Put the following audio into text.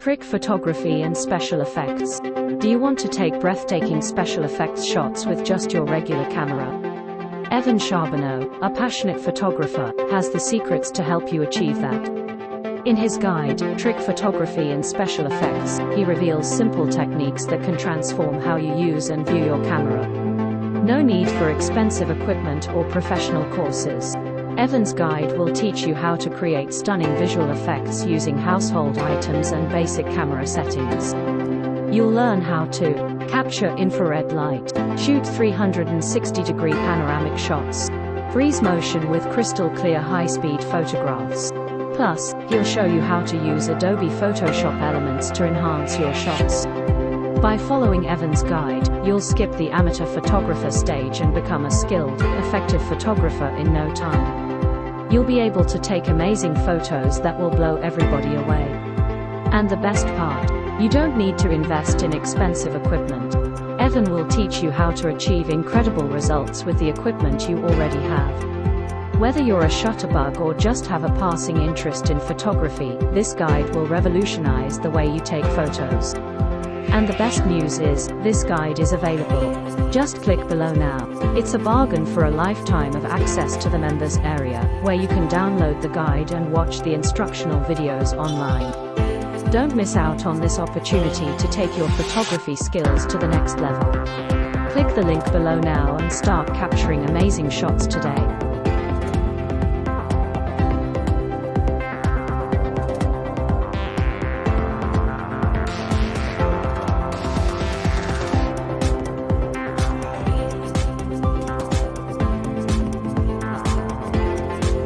Trick photography and special effects. Do you want to take breathtaking special effects shots with just your regular camera? Evan Sharboneau, a passionate photographer, has the secrets to help you achieve that. In his guide, Trick Photography and Special Effects, he reveals simple techniques that can transform how you use and view your camera. No need for expensive equipment or professional courses. Evan's guide will teach you how to create stunning visual effects using household items and basic camera settings. You'll learn how to capture infrared light, shoot 360-degree panoramic shots, freeze motion with crystal clear high-speed photographs. Plus, he'll show you how to use Adobe Photoshop elements to enhance your shots. By following Evan's guide, you'll skip the amateur photographer stage and become a skilled, effective photographer in no time. You'll be able to take amazing photos that will blow everybody away. And the best part, you don't need to invest in expensive equipment. Evan will teach you how to achieve incredible results with the equipment you already have. Whether you're a shutterbug or just have a passing interest in photography, this guide will revolutionize the way you take photos. And the best news is, this guide is available. Just click below now. It's a bargain for a lifetime of access to the members area, where you can download the guide and watch the instructional videos online. Don't miss out on this opportunity to take your photography skills to the next level. Click the link below now and start capturing amazing shots today.